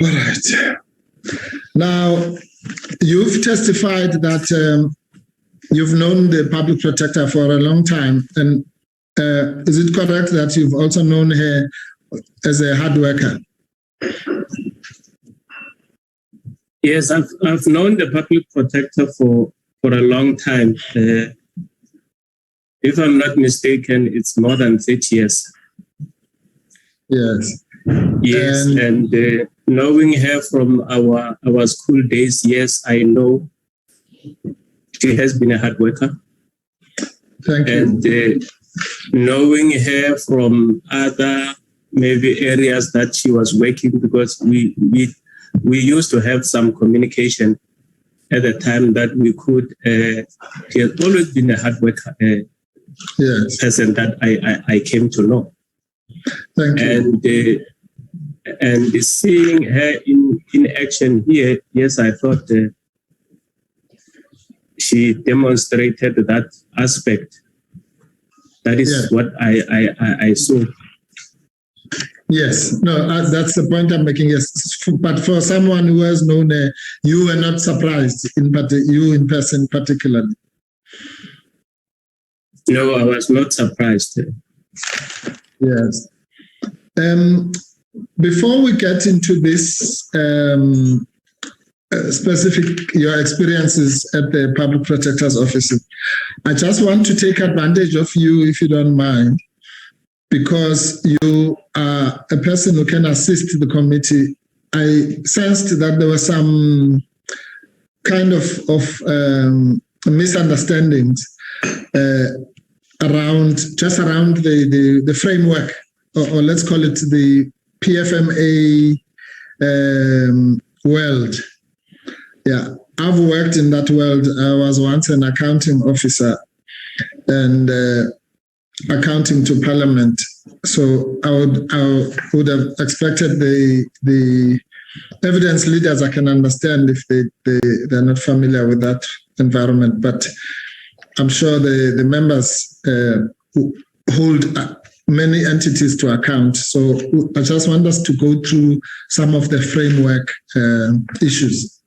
All right. Now, you've testified that you've known the public protector for a long time, and is it correct that you've also known her as a hard worker? Yes, I've known the public protector for a long time. If I'm not mistaken, it's more than 30 years. Yes. Yes, and knowing her from our school days, yes, I know she has been a hard worker. Thank you. And knowing her from other maybe areas that she was working, because we used to have some communication at the time that we could. She has always been a hard worker yes. person that I came to know. Thank you. And seeing her in action here, yes, I thought she demonstrated that aspect. That is what I saw. Yes, no, that's the point I'm making. Yes, but for someone who has known her, you were not surprised, you in person particularly. No, I was not surprised. Yes. Before we get into this specific, your experiences at the Public Protector's Office, I just want to take advantage of you, if you don't mind, because you are a person who can assist the committee. I sensed that there were some kind of misunderstandings around the framework, or let's call it the PFMA world. Yeah, I've worked in that world. I was once an accounting officer and accounting to Parliament. So I would have expected the evidence leaders, I can understand if they're not familiar with that environment, but I'm sure the members hold many entities to account. So I just want us to go through some of the framework issues.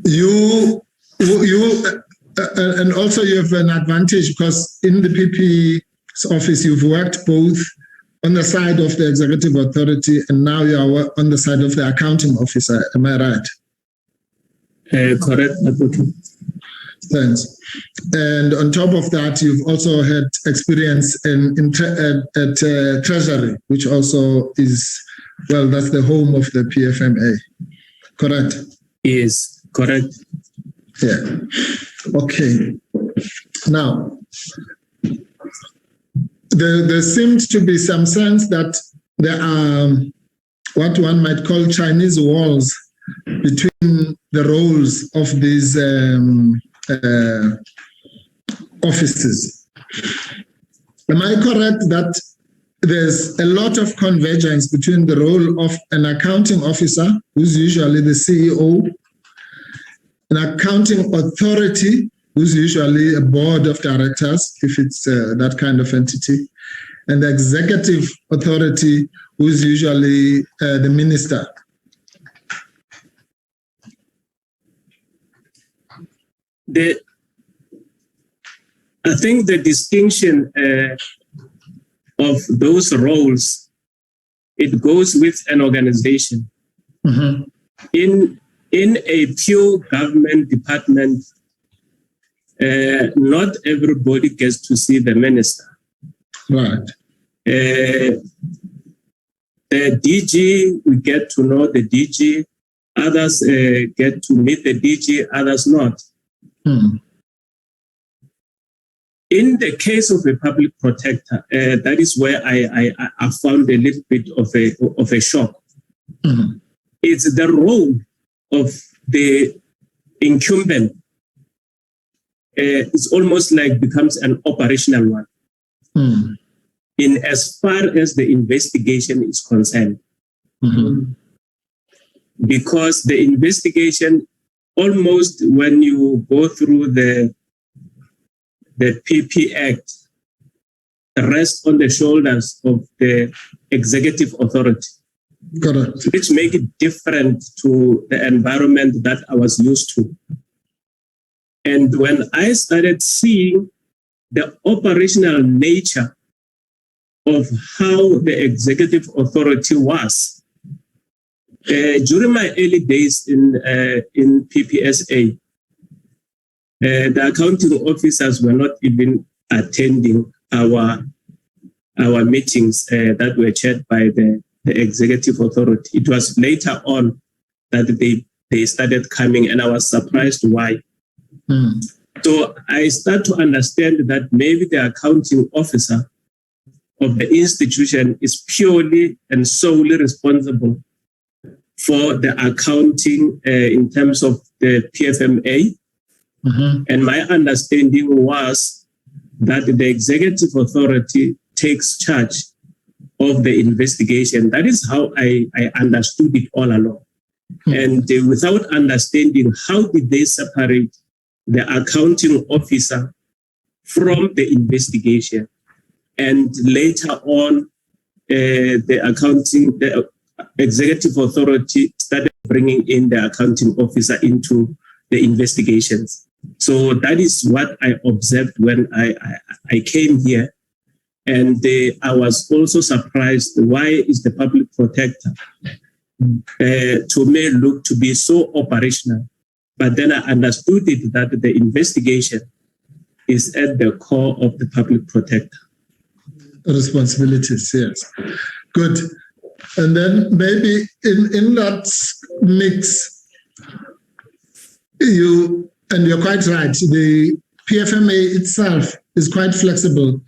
You and also you have an advantage because in the PP's office, you've worked both on the side of the executive authority and now you are on the side of the accounting officer. Am I right? Correct. Thanks. And on top of that, you've also had experience at Treasury, which also is, well, that's the home of the PFMA. Correct? Yes, correct. Yeah. Okay. Now, there seems to be some sense that there are what one might call Chinese walls between the roles of these offices. Am I correct that there's a lot of convergence between the role of an accounting officer, who's usually the CEO, an accounting authority, who's usually a board of directors, if it's that kind of entity, and the executive authority, who's usually the minister? I think the distinction of those roles, it goes with an organization. Mm-hmm. In a pure government department, not everybody gets to see the minister. Right. The DG, we get to know the DG. Others get to meet the DG, others not. Hmm. In the case of a public protector, that is where I found a little bit of a shock. Mm-hmm. It's the role of the incumbent. It's almost like becomes an operational one. Mm-hmm. In as far as the investigation is concerned. Mm-hmm. Because the investigation, almost when you go through the PP Act, rests on the shoulders of the executive authority. Correct. which make it different to the environment that I was used to. And when I started seeing the operational nature of how the executive authority was, during my early days in PPSA, the accounting officers were not even attending our meetings that were chaired by the executive authority. It was later on that they started coming, and I was surprised why. So I start to understand that maybe the accounting officer of the institution is purely and solely responsible for the accounting in terms of the PFMA. And my understanding was that the executive authority takes charge of the investigation. That is how I understood it all along. And without understanding how did they separate the accounting officer from the investigation. And later on, the executive authority started bringing in the accounting officer into the investigations. So that is what I observed when I came here. And I was also surprised, why is the public protector to me look to be so operational? But then I understood it that the investigation is at the core of the public protector. Responsibilities, yes. Good. And then maybe in that mix, you're quite right, the PFMA itself is quite flexible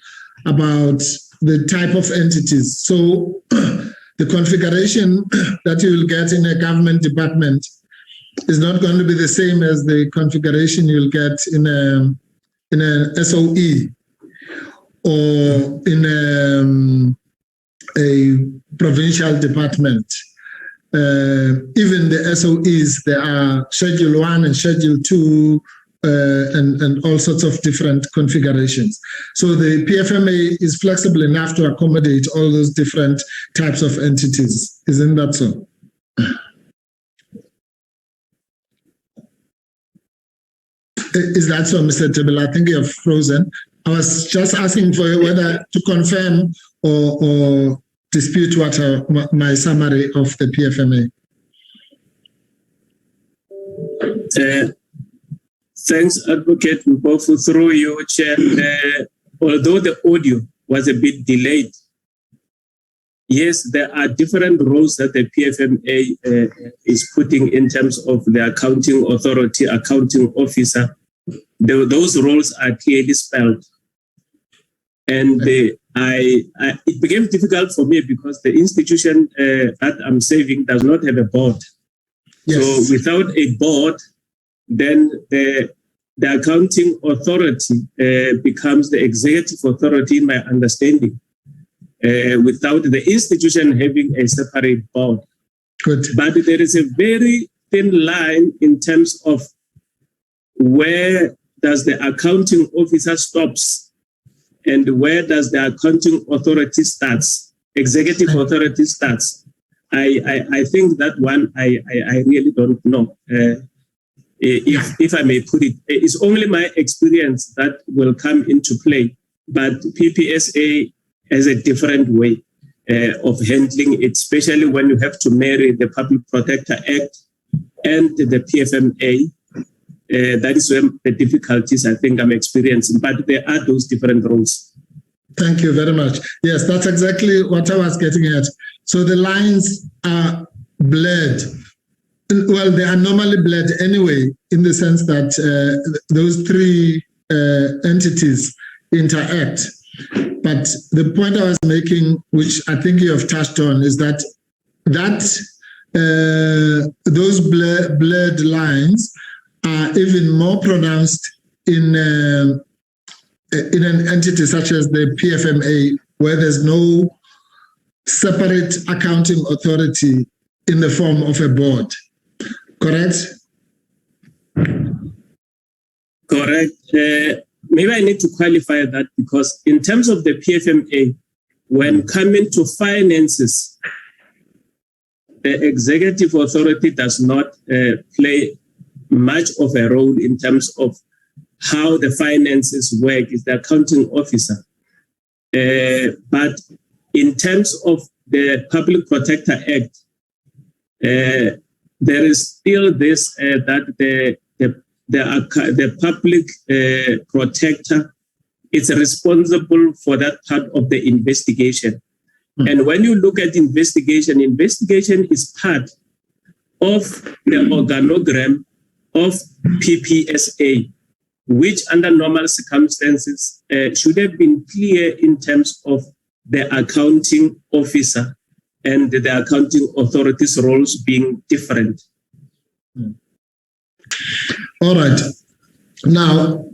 about the type of entities. So the configuration that you will get in a government department is not going to be the same as the configuration you'll get in a SOE or in a provincial department. Even the SOEs, there are Schedule 1 and Schedule 2 and all sorts of different configurations. So the PFMA is flexible enough to accommodate all those different types of entities. Isn't that so? Is that so, Mr. Tebel? I think you're frozen. I was just asking for you whether to confirm or dispute what my summary of the PFMA. Thanks, Advocate Mpofu, through you, Chair. Although the audio was a bit delayed, yes, there are different roles that the PFMA is putting in terms of the accounting authority, accounting officer. Those roles are clearly spelled. And it became difficult for me because the institution that I'm serving does not have a board. Yes. So without a board, then the accounting authority becomes the executive authority, in my understanding, without the institution having a separate board. Good. But there is a very thin line in terms of where does the accounting officer stops and where does the accounting authority starts, executive authority starts. I think that one I really don't know. If I may put it, it's only my experience that will come into play, but PPSA has a different way of handling it, especially when you have to marry the Public Protector Act and the PFMA. That is where the difficulties I think I'm experiencing, but there are those different roles. Thank you very much. Yes, that's exactly what I was getting at. So the lines are blurred. Well, they are normally blurred anyway, in the sense that those three entities interact. But the point I was making, which I think you have touched on, is that those blurred lines are even more pronounced in an entity such as the PFMA, where there's no separate accounting authority in the form of a board. Correct? Correct. Maybe I need to qualify that, because in terms of the PFMA, when coming to finances, the executive authority does not play much of a role in terms of how the finances work. Is the accounting officer. But in terms of the Public Protector Act, there is still this that the public protector is responsible for that part of the investigation. And when you look at investigation is part of the organogram of PPSA, which under normal circumstances should have been clear in terms of the accounting officer and the accounting authorities' roles being different. All right. Now,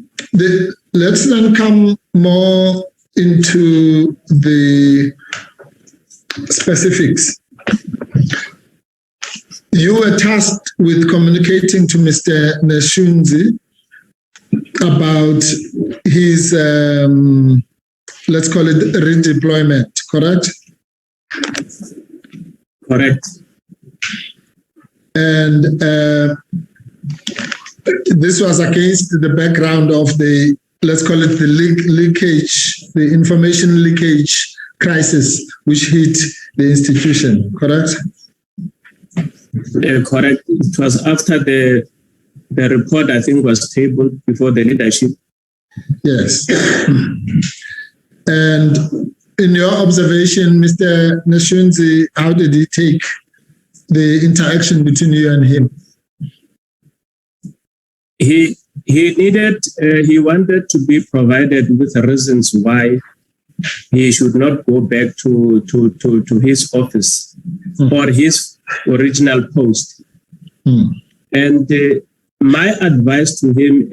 let's then come more into the specifics. You were tasked with communicating to Mr. Neshunzi about his, let's call it redeployment, correct? Correct. And this was against the background of the, let's call it the leakage, the information leakage crisis which hit the institution, correct? Correct. It was after the report, I think, was tabled before the leadership. Yes. And in your observation, Mr. Neshunzi, how did he take the interaction between you and him? He wanted to be provided with reasons why he should not go back to his office or his original post. And my advice to him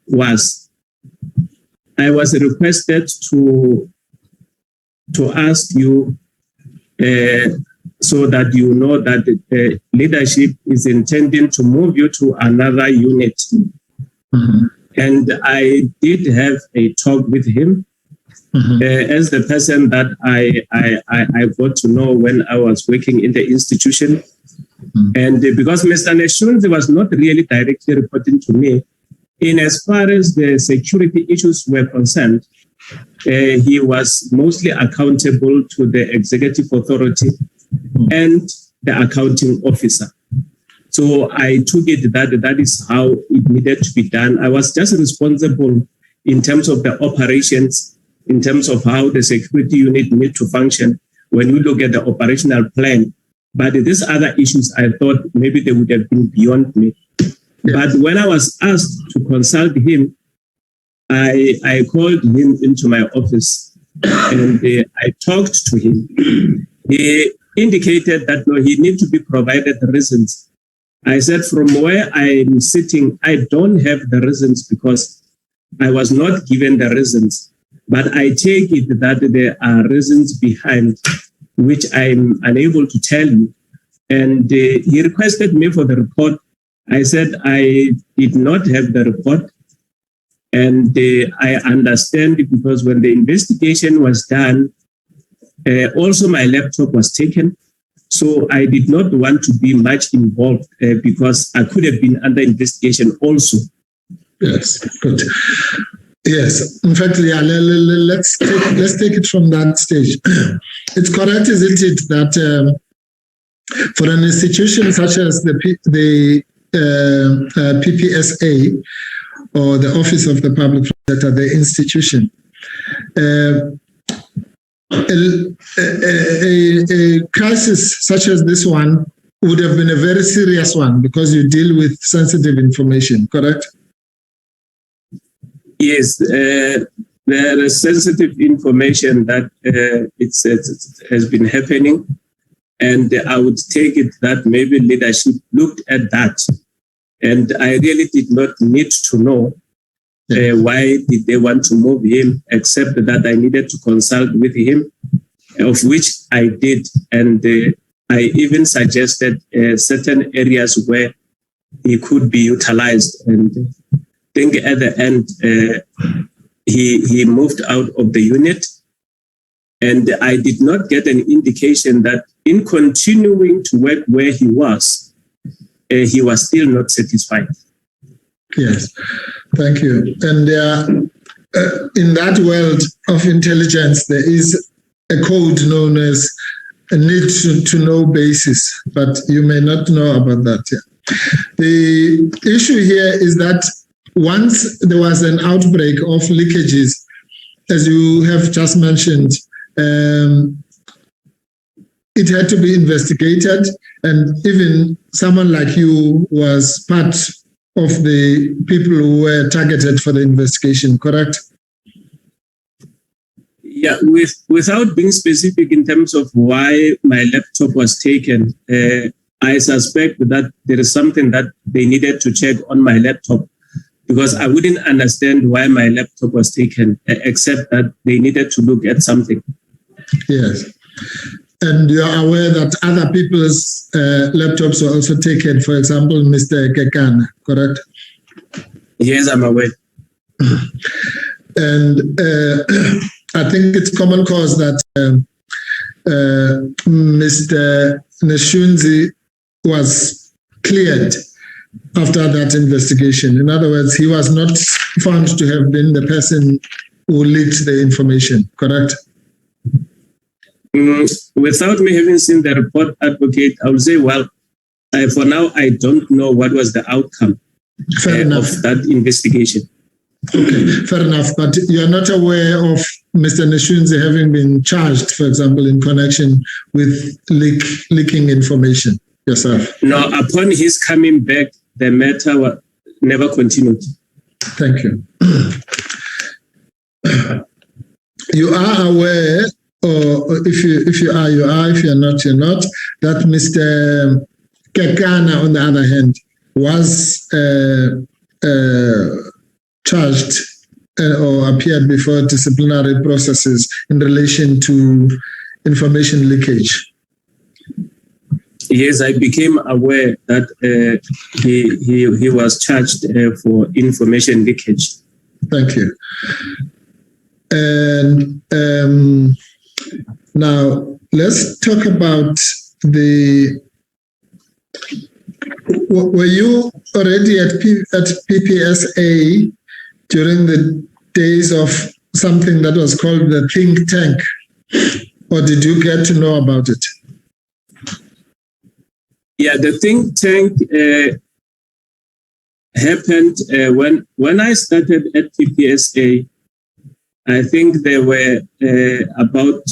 was I was requested to ask you so that you know that the leadership is intending to move you to another unit. And I did have a talk with him as the person that I got to know when I was working in the institution. And because Mr. Neshunzi was not really directly reporting to me, in as far as the security issues were concerned, he was mostly accountable to the executive authority and the accounting officer. So I took it that is how it needed to be done. I was just responsible in terms of the operations, in terms of how the security unit need to function when you look at the operational plan. But these other issues, I thought maybe they would have been beyond me. But when I was asked to consult him, I called him into my office and I talked to him. He indicated that no, he needs to be provided the reasons. I said, from where I'm sitting, I don't have the reasons because I was not given the reasons. But I take it that there are reasons behind which I'm unable to tell you. And he requested me for the report. I said I did not have the report. And I understand it because when the investigation was done, also my laptop was taken. So I did not want to be much involved because I could have been under investigation also. Yes, good. Yes, in fact, yeah, let's take it from that stage. It's correct, isn't it, that for an institution such as the PPSA or the Office of the Public Protector, the institution, a crisis such as this one would have been a very serious one because you deal with sensitive information, correct? Yes, there is sensitive information that it has been happening, and I would take it that maybe leadership looked at that, and I really did not need to know why did they want to move him, except that I needed to consult with him, of which I did, and I even suggested certain areas where he could be utilized, and I think at the end he moved out of the unit, And I did not get an indication that in continuing to work where he was still not satisfied. Yes, thank you. And in that world of intelligence, there is a code known as a need to know basis, but you may not know about that yet. The issue here is that once there was an outbreak of leakages, as you have just mentioned, it had to be investigated, and even someone like you was part of the people who were targeted for the investigation, correct? Yeah, without being specific in terms of why my laptop was taken, I suspect that there is something that they needed to check on my laptop, because I wouldn't understand why my laptop was taken, except that they needed to look at something. Yes. And you are aware that other people's laptops were also taken, for example, Mr. Kekana, correct? Yes, I'm aware. And I think it's common cause that Mr. Neshunzi was cleared after that investigation. In other words, he was not found to have been the person who leaked the information, correct? Without me having seen the report, Advocate, I will say, well, for now, I don't know what was the outcome of that investigation. Okay, fair enough. But you are not aware of Mr. Neshunzi having been charged, for example, in connection with leaking information yourself? No, upon his coming back, the matter never continued. Thank you. You are aware, or if you are, you are. If you are not, you're not. That Mr. Kekana, on the other hand, was charged or appeared before disciplinary processes in relation to information leakage. Yes, I became aware that he was charged for information leakage. Thank you. And now let's talk about were you already at PPSA during the days of something that was called the think tank, or did you get to know about it? Yeah, the think tank happened when I started at PPSA. I think there were about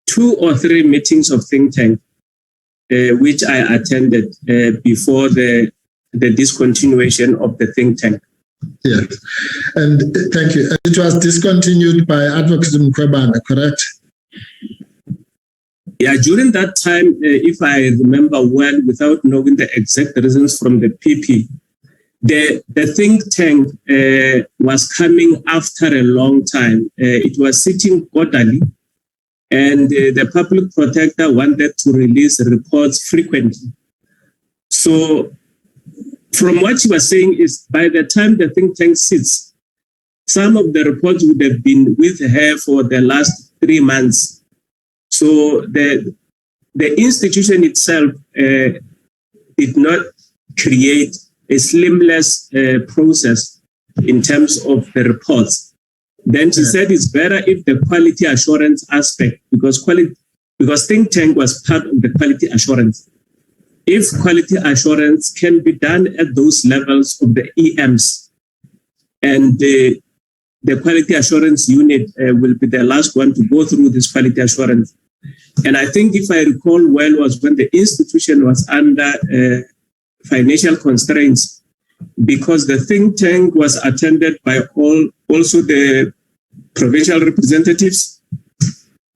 2 or 3 meetings of think tank, which I attended before the discontinuation of the think tank. Yes, and thank you. It was discontinued by Advocate Mkhwebane, correct? Yeah, during that time, if I remember well, without knowing the exact reasons from the PP, the think tank was coming after a long time. It was sitting quarterly, and the public protector wanted to release reports frequently. So from what you were saying is, by the time the think tank sits, some of the reports would have been with her for the last 3 months. So the institution itself did not create a seamless process in terms of the reports. Then she said it's better if the quality assurance aspect, because think tank was part of the quality assurance. If quality assurance can be done at those levels of the EMs, and the quality assurance unit will be the last one to go through this quality assurance. And I think, if I recall well, was when the institution was under financial constraints, because the think tank was attended by also the provincial representatives,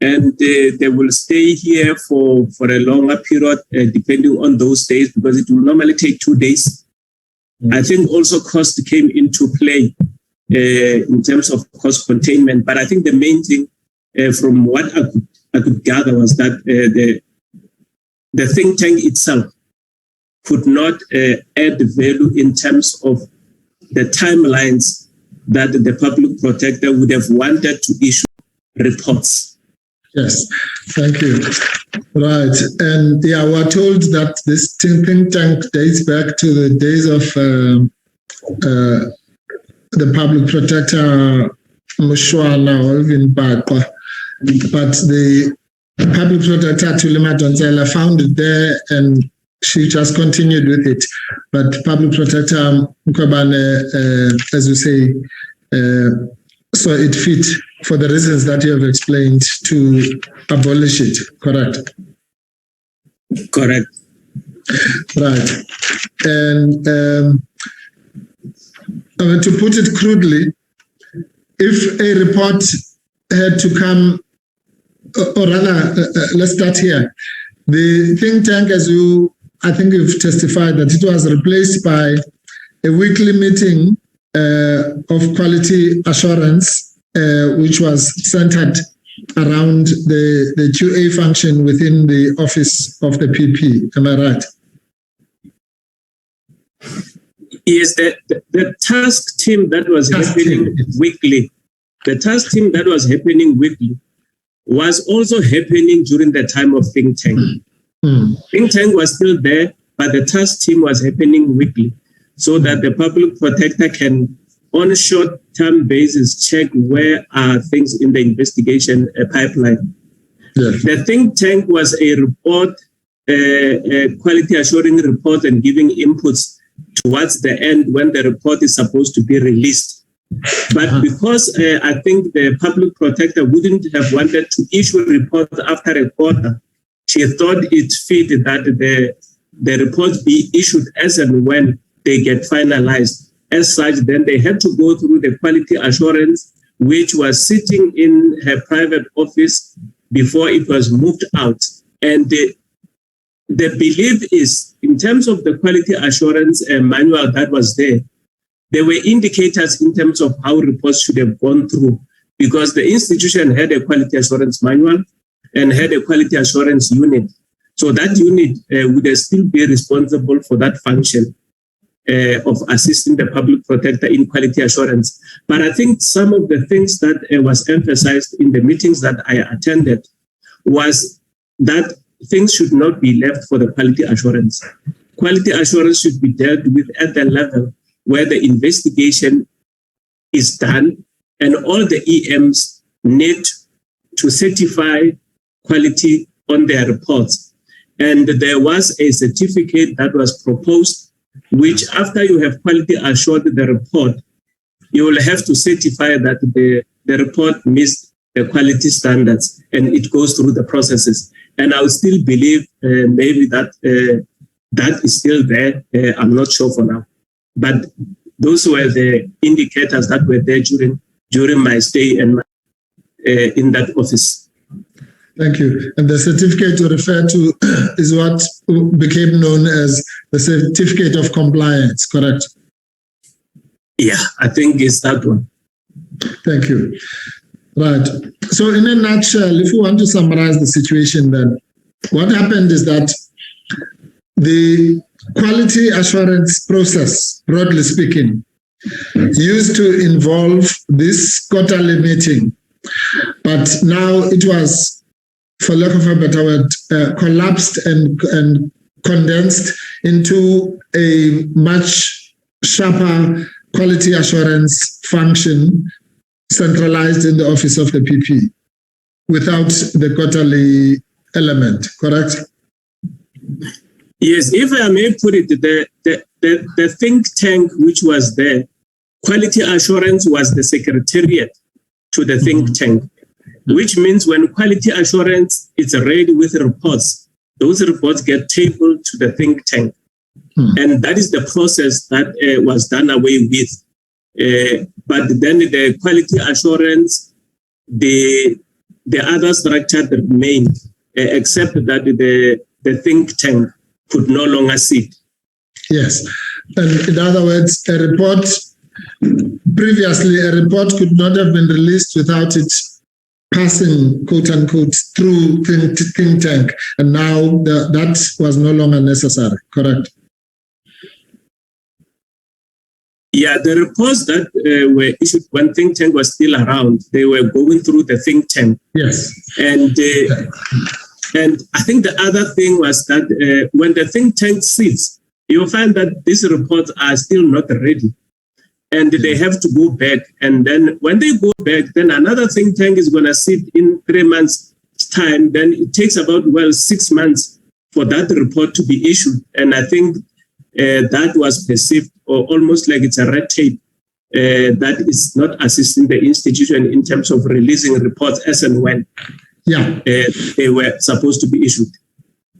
and they will stay here for a longer period, depending on those days, because it will normally take 2 days. I think also cost came into play in terms of cost containment. But I think the main thing, from what I could gather, was that the think tank itself could not add value in terms of the timelines that the public protector would have wanted to issue reports. Yes, thank you. Right, and yeah, we're told that this think tank dates back to the days of the public protector Mkhwebane or even Bakwa, but the public protector Tulima Donsela found it there and she just continued with it. But public protector Mkhwebane, as you say, saw it fit for the reasons that you have explained to abolish it, correct? Correct. Right. And to put it crudely, if a report had to come, or rather, let's start here. The think tank, as I think you've testified, that it was replaced by a weekly meeting of quality assurance, which was centered around the QA function within the office of the PP. Am I right? Yes, the task team that was happening weekly, the task team that was happening weekly was also happening during the time of think tank. Think tank was still there, but the task team was happening weekly so that the public protector can, on a short-term basis, check where are things in the investigation pipeline. Yes. The think tank was a report, a quality assuring report and giving inputs towards the end when the report is supposed to be released. But because I think the public protector wouldn't have wanted to issue a report after a quarter, she thought it fit that the report be issued as and when they get finalized. As such, then they had to go through the quality assurance, which was sitting in her private office before it was moved out. And the belief is, in terms of the quality assurance manual that was there were indicators in terms of how reports should have gone through, because the institution had a quality assurance manual and had a quality assurance unit. So that unit would still be responsible for that function of assisting the public protector in quality assurance. But I think some of the things that was emphasized in the meetings that I attended was that things should not be left for the quality assurance. Quality assurance should be dealt with at the level where the investigation is done and all the EMs need to certify quality on their reports. And there was a certificate that was proposed, which after you have quality assured the report, you will have to certify that the report meets the quality standards and it goes through the processes. And I still believe maybe that that is still there. I'm not sure for now. But those were the indicators that were there during my stay and in that office. Thank you. And the certificate you refer to is what became known as the certificate of compliance, correct? Yeah, I think it's that one. Thank you. Right. So in a nutshell, if we want to summarize the situation, then what happened is that the quality assurance process, broadly speaking, used to involve this quarterly meeting, but now it was, for lack of a better word, collapsed and condensed into a much sharper quality assurance function centralized in the office of the PP without the quarterly element, correct? Yes, if I may put it, the think tank which was there, quality assurance was the secretariat to the think tank, which means when quality assurance is ready with reports, those reports get tabled to the think tank. And that is the process that was done away with. But then the quality assurance, the other structure remained, except that the think tank could no longer sit. Yes. And in other words, previously a report could not have been released without it passing, quote unquote, through think tank. And now that was no longer necessary, correct? Yeah, the reports that were issued when think tank was still around, they were going through the think tank. Yes. And I think the other thing was that when the think tank sits, you'll find that these reports are still not ready. And they have to go back. And then when they go back, then another think tank is going to sit in 3 months' time. Then it takes about, 6 months for that report to be issued. And I think that was perceived or almost like it's a red tape that is not assisting the institution in terms of releasing reports as and when they were supposed to be issued.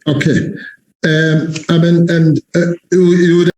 Okay. You would